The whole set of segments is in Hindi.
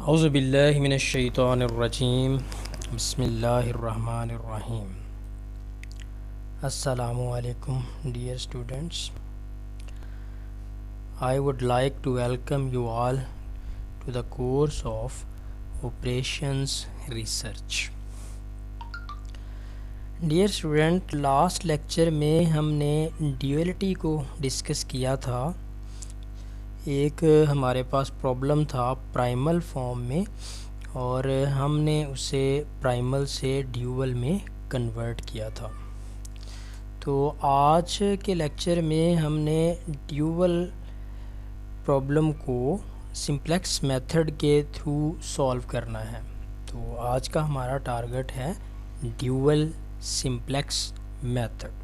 औज़ुबिल्लाहि मिनश्शैतानिर्रजीम बिस्मिल्लाहिर्रहमानिर्रहीम। अस्सलामु अलैकुम dear students. I would like to welcome you all to the course of Operations Research. Dear student, last lecture में हमने ड्यूअलिटी को डिस्कस किया था। एक हमारे पास प्रॉब्लम था प्राइमल फॉर्म में और हमने उसे प्राइमल से ड्यूअल में कन्वर्ट किया था। तो आज के लेक्चर में हमने ड्यूअल प्रॉब्लम को सिंप्लेक्स मेथड के थ्रू सॉल्व करना है। तो आज का हमारा टारगेट है ड्यूअल सिंप्लेक्स मेथड।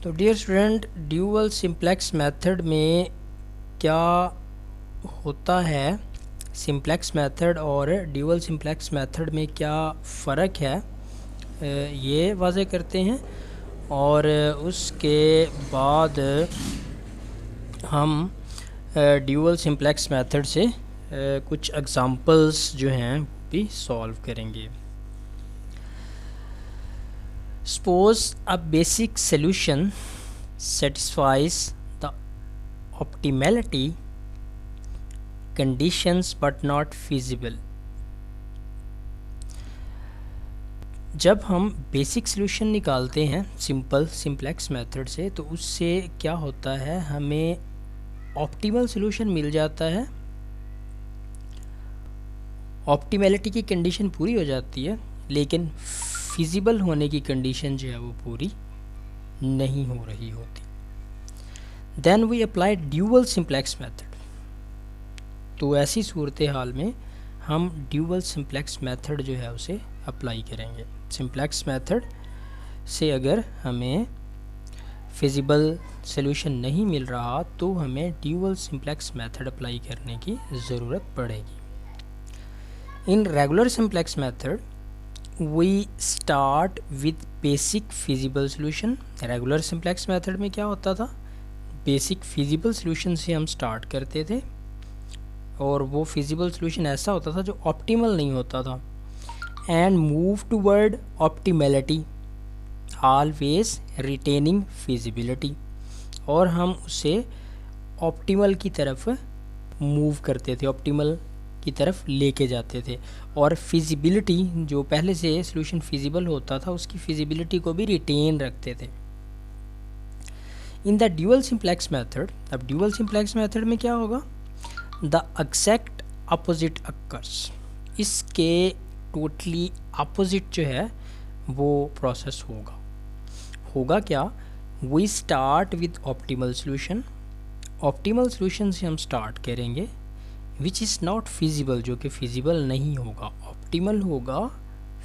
तो dear student, dual simplex method में क्या होता है, सिंप्लेक्स मेथड और ड्यूअल सिंप्लेक्स मेथड में क्या फ़र्क है, ये वाज़े करते हैं और उसके बाद हम ड्यूअल सिंप्लेक्स मेथड से कुछ एग्जांपल्स जो हैं भी सॉल्व करेंगे। Suppose a basic solution satisfies the optimality conditions but not feasible। जब हम बेसिक सोल्यूशन निकालते हैं सिंप्लेक्स मेथड से, तो उससे क्या होता है, हमें ऑप्टिमल सोल्यूशन मिल जाता है, ऑप्टिमैलिटी की कंडीशन पूरी हो जाती है, लेकिन फिजिबल होने की कंडीशन जो है वो पूरी नहीं हो रही होती। Then we apply dual simplex method. तो ऐसी सूरत हाल में हम ड्यूअल सिंप्लेक्स मेथड जो है उसे अप्लाई करेंगे। सिंप्लेक्स मेथड से अगर हमें फिजिबल सॉल्यूशन नहीं मिल रहा तो हमें ड्यूअल सिंप्लेक्स मेथड अप्लाई करने की ज़रूरत पड़ेगी। In regular simplex method we start with basic feasible solution। Regular simplex method में क्या होता था, बेसिक फिजिबल सॉल्यूशन से हम स्टार्ट करते थे और वो फिजिबल सॉल्यूशन ऐसा होता था जो ऑप्टिमल नहीं होता था। And move toward optimality always retaining feasibility, और हम उसे ऑप्टिमल की तरफ मूव करते थे, ऑप्टिमल की तरफ लेके जाते थे, और फिजिबिलिटी जो पहले से सॉल्यूशन फिजिबल होता था उसकी फिजिबिलिटी को भी रिटेन रखते थे। In the dual simplex method, अब ड्यूअल सिंप्लेक्स मेथड में क्या होगा, द एग्जैक्ट अपोजिट अकर्स। इसके टोटली अपोजिट जो है वो प्रोसेस होगा क्या, we start with optimal solution. Optimal solution से हम स्टार्ट करेंगे, विच इज़ नॉट फिजिबल, जो कि फिजिबल नहीं होगा, ऑप्टिमल होगा,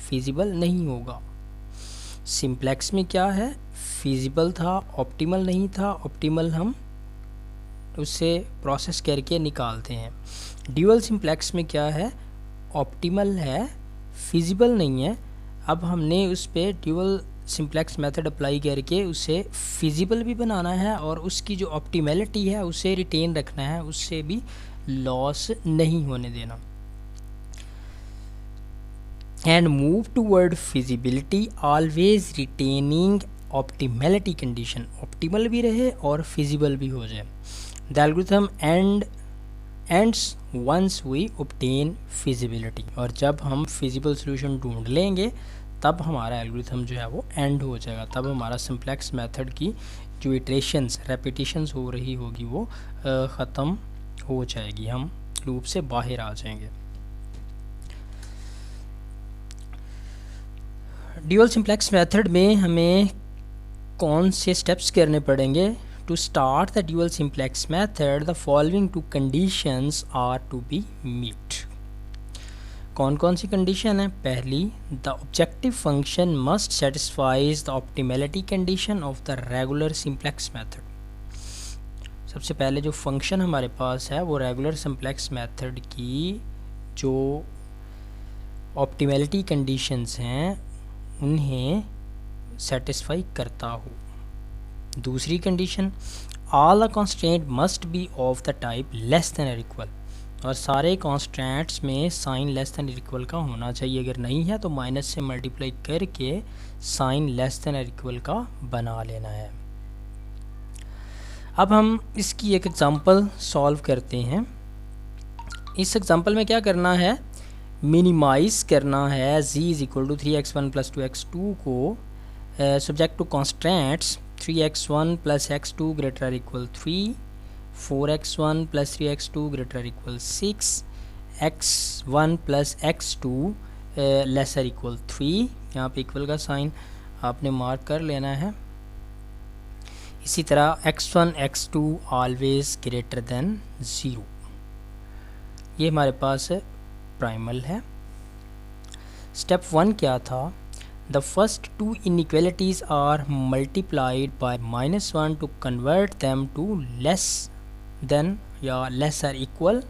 फिजिबल नहीं होगा। सिंप्लेक्स में क्या है, फिजिबल था, ऑप्टिमल नहीं था, ऑप्टिमल हम उससे प्रोसेस करके निकालते हैं। ड्यूअल सिंप्लेक्स में क्या है, ऑप्टिमल है, फिजिबल नहीं है। अब हमने उस पर ड्यूअल सिंप्लेक्स मेथड अप्लाई करके उसे फिजिबल भी बनाना है और उसकी जो ऑप्टिमैलिटी है उसे रिटेन रखना है, उससे भी लॉस नहीं होने देना। And move toward feasibility always retaining optimality condition, optimal भी रहे और फिजिबल भी हो जाए। The algorithm ends once we obtain feasibility, और जब हम फिजिबल सॉल्यूशन ढूंढ लेंगे तब हमारा एल्गोरिथम जो है वो एंड हो जाएगा, तब हमारा सिंप्लेक्स मेथड की जो इटरेशंस रेपिटेशंस हो रही होगी वो ख़त्म हो जाएगी, हम लूप से बाहर आ जाएंगे। ड्यूअल सिंप्लेक्स मेथड में हमें कौन से स्टेप्स करने पड़ेंगे। To start the dual simplex method the following two conditions are to be meet. कौन कौन सी कंडीशन है, पहली, the objective function must satisfies the optimality condition of the regular simplex method. सबसे पहले जो फंक्शन हमारे पास है वो रेगुलर सिंप्लेक्स मेथड की जो ऑप्टिमैलिटी कंडीशंस हैं उन्हें सेटिस्फाई करता हो। दूसरी condition, all the constraint must be of the type less than और इक्वल। और सारे कॉन्स्टेंट्स में साइन लेस दैन इक्वल का होना चाहिए। अगर नहीं है तो माइनस से मल्टीप्लाई करके साइन लेस दैन इक्वल का बना लेना है। अब हम इसकी एक एग्ज़ाम्पल सॉल्व करते हैं। इस एग्ज़ाम्पल में क्या करना है, मिनिमाइज़ करना है z is equal to 3x1 plus 2x2 को subject to constants 3x1 plus x2 greater or equal 3, 4x1 plus 3x2 greater or equal 6, x1 plus x2 lesser equal 3। यहाँ पे इक्वल का साइन आपने मार्क कर लेना है। इसी तरह x1 x2 always greater than 0। ये हमारे पास प्राइमल है। स्टेप 1 क्या था, the first two inequalities are multiplied by -1 to convert them to less than या lesser equal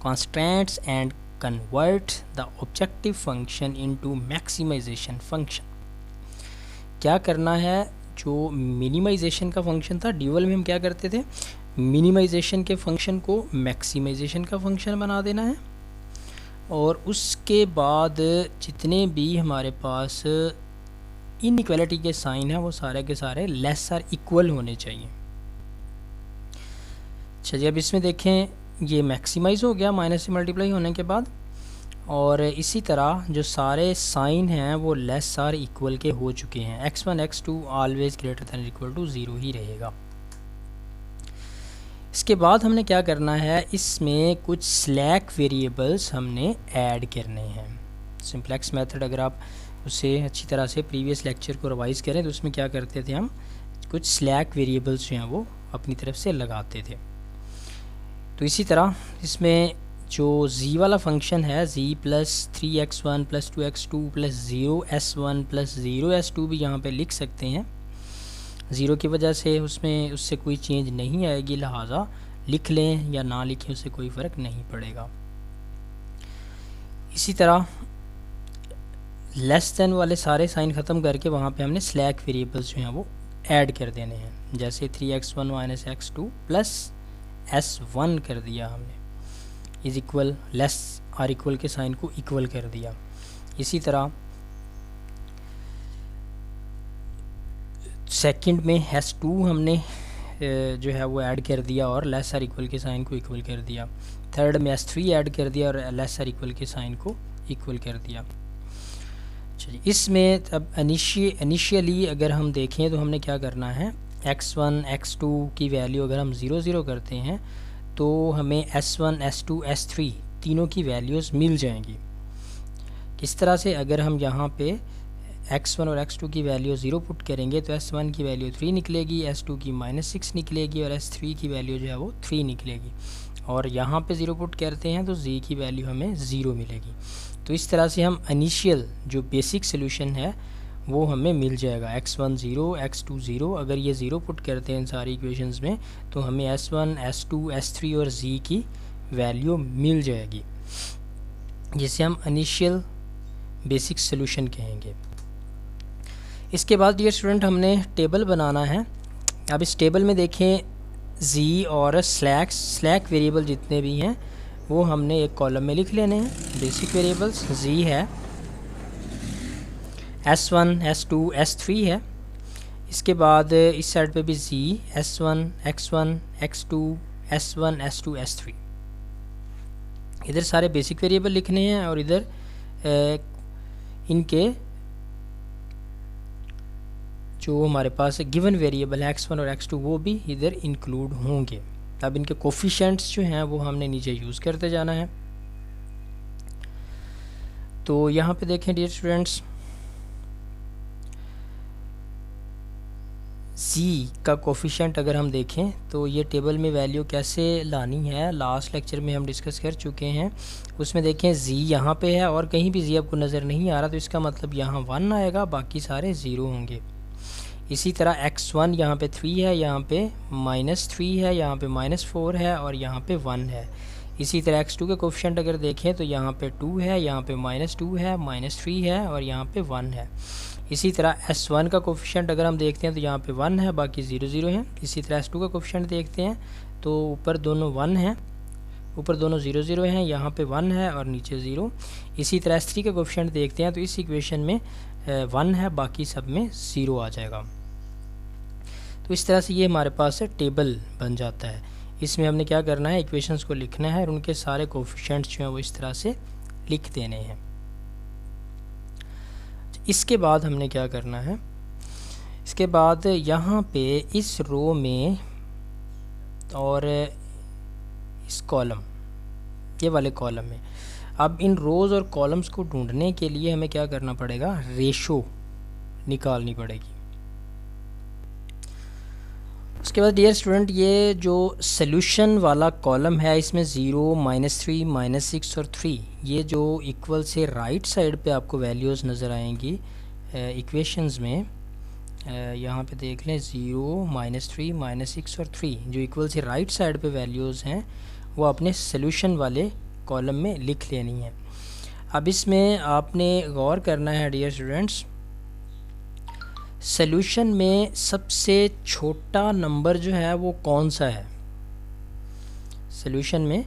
constants and convert the objective function into maximization function। क्या करना है, जो मिनिमाइजेशन का फंक्शन था ड्यूअल में हम क्या करते थे, मिनिमाइजेशन के फंक्शन को मैक्सिमाइजेशन का फंक्शन बना देना है और उसके बाद जितने भी हमारे पास इनइक्वालिटी के साइन है वो सारे के सारे लेस आर इक्वल होने चाहिए। चलिए अब इसमें देखें, ये मैक्सिमाइज़ हो गया माइनस से मल्टीप्लाई होने के बाद, और इसी तरह जो सारे साइन हैं वो लेस आर इक्वल के हो चुके हैं। x1 x2 always greater than equal to 0 ही रहेगा। इसके बाद हमने क्या करना है, इसमें कुछ स्लैक वेरिएबल्स हमने ऐड करने हैं। सिंप्लेक्स मेथड अगर आप उसे अच्छी तरह से प्रीवियस लेक्चर को रिवाइज़ करें तो उसमें क्या करते थे, हम कुछ स्लैक वेरिएबल्स जो हैं वो अपनी तरफ से लगाते थे। तो इसी तरह इसमें जो z वाला फंक्शन है, z plus 3x1 plus 2x2 plus 0s1 plus 0s2 भी यहाँ पे लिख सकते हैं। 0 की वजह से उससे कोई चेंज नहीं आएगी, लिहाजा लिख लें या ना लिखें उससे कोई फ़र्क नहीं पड़ेगा। इसी तरह लेस देन वाले सारे साइन ख़त्म करके वहाँ पे हमने स्लैक वेरिएबल्स जो हैं वो ऐड कर देने हैं। जैसे 3x1 minus x2 plus s1 कर दिया हमने, is equal less or equal के साइन को इक्वल कर दिया। इसी तरह सेकंड में s2 हमने जो है वो ऐड कर दिया और लेस आर इक्वल के साइन को इक्वल कर दिया। थर्ड में s3 ऐड कर दिया और लेस आर इक्वल के साइन को इक्वल कर दिया। चलिए इसमें अब इनिशियली अगर हम देखें तो हमने क्या करना है, x1 x2 की वैल्यू अगर हम 0 0 करते हैं तो हमें s1 s2 s3 तीनों की वैल्यूज़ मिल जाएंगी। किस तरह से, अगर हम यहाँ पे x1 और x2 की वैल्यू 0 पुट करेंगे तो s1 की वैल्यू 3 निकलेगी, s2 की -6 निकलेगी और s3 की वैल्यू जो है वो 3 निकलेगी। और यहाँ पे 0 पुट करते हैं तो z की वैल्यू हमें 0 मिलेगी। तो इस तरह से हम इनिशियल जो बेसिक सोल्यूशन है वो हमें मिल जाएगा। x1 0 x2 0, अगर ये 0 पुट करते हैं इन सारी इक्वेशंस में तो हमें s1 s2 s3 और z की वैल्यू मिल जाएगी, जिसे हम इनिशियल बेसिक सोल्यूशन कहेंगे। इसके बाद डियर स्टूडेंट हमने टेबल बनाना है। अब इस टेबल में देखें z और स्लैक वेरिएबल जितने भी हैं वो हमने एक कॉलम में लिख लेने हैं। बेसिक वेरिएबल्स z है, s1 s2 s3 है। इसके बाद इस साइड पे भी z s1 x1 x2 s1 s2 s3। इधर सारे बेसिक वेरिएबल लिखने हैं और इधर इनके जो हमारे पास गिवन वेरिएबल है x1 और x2 वो भी इधर इंक्लूड होंगे। अब इनके कोफिशिएंट्स जो हैं वो हमने नीचे यूज़ करते जाना है। तो यहाँ पे देखें डियर स्टूडेंट्स, z का कोफिशिएंट अगर हम देखें तो ये टेबल में वैल्यू कैसे लानी है लास्ट लेक्चर में हम डिस्कस कर चुके हैं। उसमें देखें z यहाँ पे है और कहीं भी z आपको नज़र नहीं आ रहा तो इसका मतलब यहाँ 1 आएगा, बाकी सारे 0 होंगे। इसी तरह x1 यहाँ पे 3 है, यहाँ पे -3 है, यहाँ पे -4 है और यहाँ पे 1 है। इसी तरह x2 के कोफिशिएंट अगर देखें तो यहाँ पे 2 है, यहाँ पे -2 है, -3 है और यहाँ पे 1 है। इसी तरह s1 का कोफिशिएंट अगर हम देखते हैं तो यहाँ पे 1 है, बाकी 0 0 है। इसी तरह s2 का कोफिशिएंट देखते हैं तो ऊपर दोनों 1 हैं ऊपर दोनों 0 0 हैं, यहाँ पे 1 है और नीचे 0। इसी तरह S3 का कोफिशिएंट देखते हैं तो इस इक्वेशन में 1 है, बाकी सब में 0 आ जाएगा। तो इस तरह से ये हमारे पास टेबल बन जाता है। इसमें हमने क्या करना है, इक्वेशंस को लिखना है और उनके सारे कोफिशिएंट्स जो हैं वो इस तरह से लिख देने हैं। इसके बाद हमने क्या करना है, इसके बाद यहाँ पे इस रो में और इस कॉलम, ये वाले कॉलम में, अब इन रोज़ और कॉलम्स को ढूंढने के लिए हमें क्या करना पड़ेगा, रेशो निकालनी पड़ेगी। उसके बाद डियर स्टूडेंट, ये जो सॉल्यूशन वाला कॉलम है इसमें 0, -3, -6 और 3, ये जो इक्वल से राइट साइड पे आपको वैल्यूज़ नज़र आएंगी इक्वेशंस में, यहाँ पे देख लें 0, -3, -6 और 3 जो इक्वल से राइट साइड पे वैल्यूज़ हैं वो अपने सॉल्यूशन वाले कॉलम में लिख लेनी है। अब इसमें आपने गौर करना है डियर स्टूडेंट्स, सॉल्यूशन में सबसे छोटा नंबर जो है वो कौन सा है। सॉल्यूशन में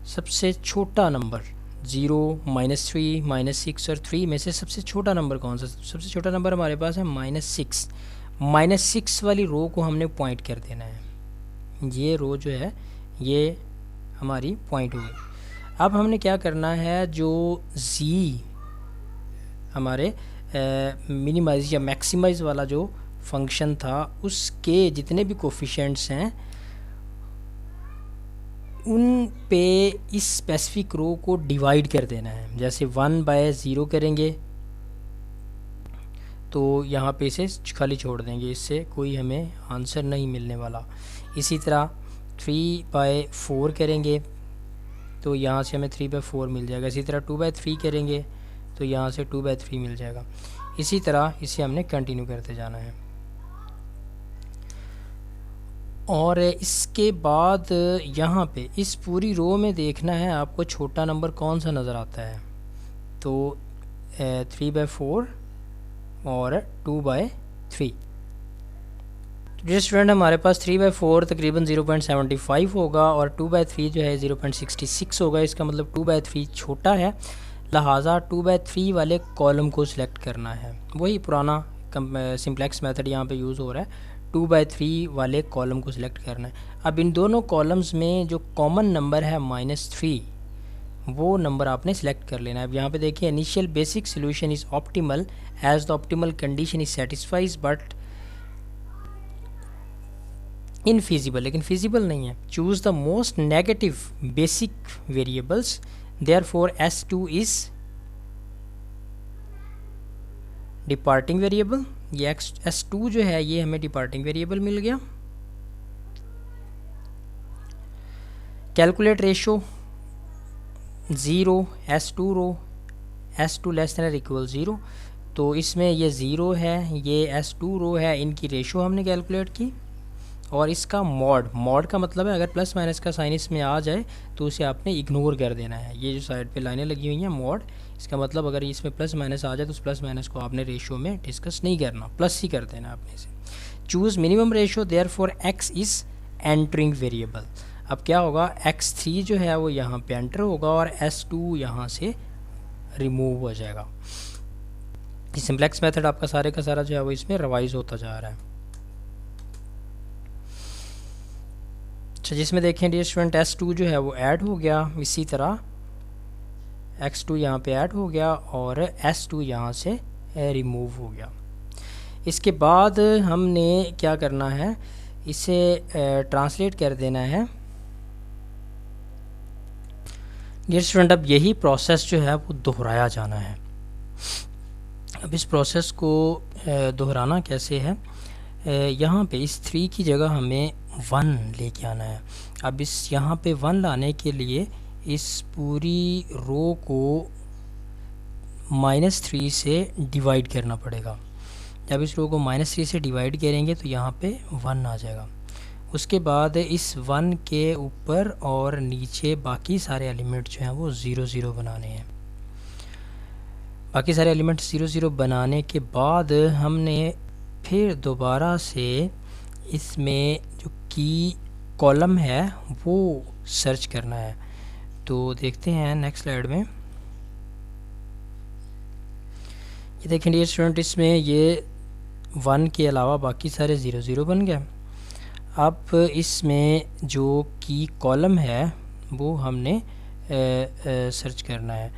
सबसे छोटा नंबर 0, -3, -6 और 3 में से सबसे छोटा नंबर कौन सा, सबसे छोटा नंबर हमारे पास है -6। -6 वाली रो को हमने पॉइंट कर देना है। ये रो जो है ये हमारी पॉइंट हुई। अब हमने क्या करना है, जो z हमारे मिनिमाइज या मैक्सिमाइज वाला जो फंक्शन था उसके जितने भी कोफिशिएंट्स हैं उन पे इस स्पेसिफिक रो को डिवाइड कर देना है। जैसे 1/0 करेंगे तो यहाँ पे इसे खाली छोड़ देंगे, इससे कोई हमें आंसर नहीं मिलने वाला। इसी तरह 3/4 करेंगे तो यहाँ से हमें 3/4 मिल जाएगा। इसी तरह 2/3 करेंगे तो यहाँ से 2/3 मिल जाएगा। इसी तरह इसे हमने कंटिन्यू करते जाना है। और इसके बाद यहाँ पे इस पूरी रो में देखना है आपको छोटा नंबर कौन सा नज़र आता है। तो 3/4 और 2/3। डियर स्टूडेंट, हमारे पास 3/4 तकरीबन 0.75 होगा और 2/3 जो है 0.66 होगा। इसका मतलब 2/3 छोटा है, लिहाजा 2/3 वाले कॉलम को सिलेक्ट करना है। वही पुराना सिंप्लेक्स मेथड यहाँ पे यूज़ हो रहा है, 2/3 वाले कॉलम को सिलेक्ट करना है। अब इन दोनों कॉलम्स में जो कॉमन नंबर है -3, वो नंबर आपने सिलेक्ट कर लेना है। अब यहाँ पे देखिए, initial basic solution is optimal as the optimal condition is satisfies but infeasible, लेकिन फिजिबल नहीं है। Choose the most negative basic variables, therefore S2 is departing variable. ये S2 जो है ये हमें डिपार्टिंग वेरिएबल मिल गया। कैलकुलेट रेशो 0 S2 रो, S2 लेस देन और इक्वल 0, तो इसमें ये 0 है, ये S2 रो है, इनकी रेशो हमने कैलकुलेट की। और इसका मॉड का मतलब है अगर प्लस माइनस का साइन इसमें आ जाए तो उसे आपने इग्नोर कर देना है। ये जो साइड पे लाइनें लगी हुई हैं मॉड, इसका मतलब अगर इसमें प्लस माइनस आ जाए तो उस प्लस माइनस को आपने रेशो में डिस्कस नहीं करना, प्लस ही कर देना आपने इसे। Choose minimum ratio, therefore x is entering variable. अब क्या होगा, x3 जो है वो यहाँ पे एंटर होगा और S2 यहाँ से रिमूव हो जाएगा। ये सिंप्लेक्स मेथड आपका सारे का सारा जो है वो इसमें रिवाइज होता जा रहा है। अच्छा, जिसमें देखें डियर स्टूडेंट S2 जो है वो ऐड हो गया, इसी तरह x2 यहाँ पे ऐड हो गया और S2 यहाँ से रिमूव हो गया। इसके बाद हमने क्या करना है, इसे ट्रांसलेट कर देना है। डियर स्टूडेंट, अब यही प्रोसेस जो है वो दोहराया जाना है। अब इस प्रोसेस को दोहराना कैसे है, यहाँ पे इस 3 की जगह हमें 1 लेके आना है। अब इस यहाँ पे 1 लाने के लिए इस पूरी रो को -3 से डिवाइड करना पड़ेगा। जब इस रो को -3 से डिवाइड करेंगे तो यहाँ पे 1 आ जाएगा। उसके बाद इस 1 के ऊपर और नीचे बाकी सारे एलिमेंट जो हैं वो 0 0 बनाने हैं। बाकी सारे एलिमेंट 0 0 बनाने के बाद हमने फिर दोबारा से इसमें जो की कॉलम है वो सर्च करना है। तो देखते हैं नेक्स्ट स्लाइड में। ये देखें डियर स्टूडेंट, इसमें ये 1 के अलावा बाकी सारे 0 0 बन गए। अब इसमें जो की कॉलम है वो हमने सर्च करना है।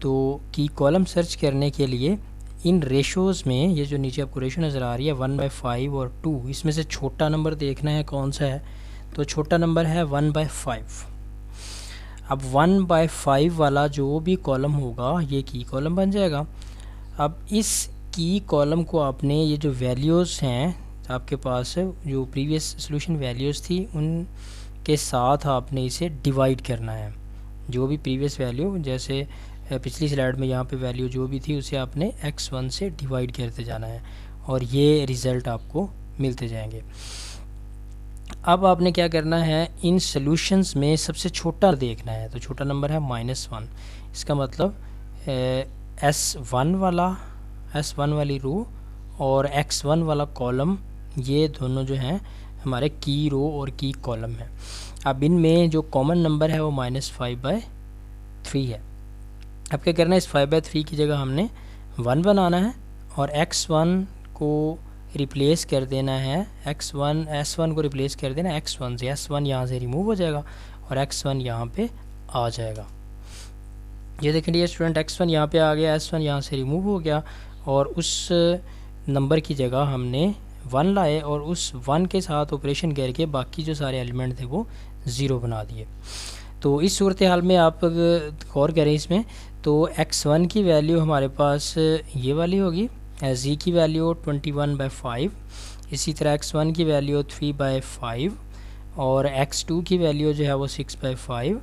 तो की कॉलम सर्च करने के लिए इन रेशोज़ में ये जो नीचे आपको रेशो नज़र आ रही है 1/5 और 2, इसमें से छोटा नंबर देखना है कौन सा है। तो छोटा नंबर है 1/5। अब 1/5 वाला जो भी कॉलम होगा ये की कॉलम बन जाएगा। अब इस की कॉलम को आपने ये जो वैल्यूज़ हैं आपके पास जो प्रीवियस सॉल्यूशन वैल्यूज़ थी उनके साथ आपने इसे डिवाइड करना है। जो भी प्रीवियस वैल्यू, जैसे पिछली स्लाइड में यहाँ पे वैल्यू जो भी थी उसे आपने x1 से डिवाइड करते जाना है और ये रिज़ल्ट आपको मिलते जाएंगे। अब आपने क्या करना है, इन सॉल्यूशंस में सबसे छोटा देखना है। तो छोटा नंबर है -1। इसका मतलब S1 वाली रो और x1 वाला कॉलम, ये दोनों जो हैं हमारे की रो और की कॉलम है। अब इनमें जो कॉमन नंबर है वो -5/3 है। अब क्या करना है, इस 5/3 की जगह हमने 1 बनाना है और x1 को रिप्लेस कर देना है, S1 को रिप्लेस कर देना है x1 से। S1 यहाँ से रिमूव हो जाएगा और x1 यहाँ पे आ जाएगा। ये देखें डियर स्टूडेंट, x1 यहाँ पे आ गया, S1 यहाँ से रिमूव हो गया और उस नंबर की जगह हमने 1 लाए और उस 1 के साथ ऑपरेशन करके बाकी जो सारे एलिमेंट थे वो 0 बना दिए। तो इस सूरत हाल में आप गौर करें इसमें, तो x1 की वैल्यू हमारे पास ये वाली होगी, z की वैल्यू 21/5, इसी तरह x1 की वैल्यू 3/5 और x2 की वैल्यू जो है वो 6/5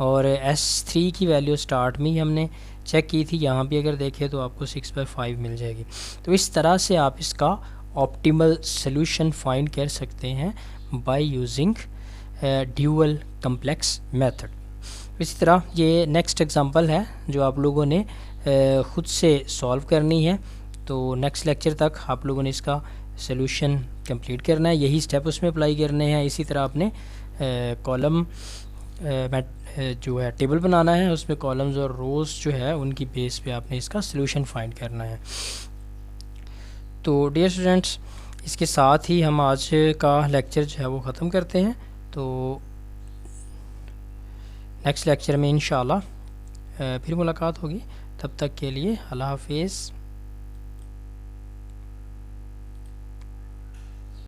और S3 की वैल्यू स्टार्ट में ही हमने चेक की थी, यहाँ भी अगर देखें तो आपको 6/5 मिल जाएगी। तो इस तरह से आप इसका ऑप्टिमल सॉल्यूशन फाइंड कर सकते हैं by using dual complex method. इसी तरह ये नेक्स्ट एग्जांपल है जो आप लोगों ने ख़ुद से सॉल्व करनी है। तो नेक्स्ट लेक्चर तक आप लोगों ने इसका सॉल्यूशन कंप्लीट करना है, यही स्टेप उसमें अप्लाई करने हैं। इसी तरह आपने कॉलम जो है टेबल बनाना है, उसमें कॉलम्स और रोज़ जो है उनकी बेस पे आपने इसका सॉल्यूशन फाइंड करना है। तो डियर स्टूडेंट्स, इसके साथ ही हम आज का लेक्चर जो है वो ख़त्म करते हैं। तो नेक्स्ट लेक्चर में इंशाल्लाह फिर मुलाकात होगी। तब तक के लिए अल्लाह हाफिज़।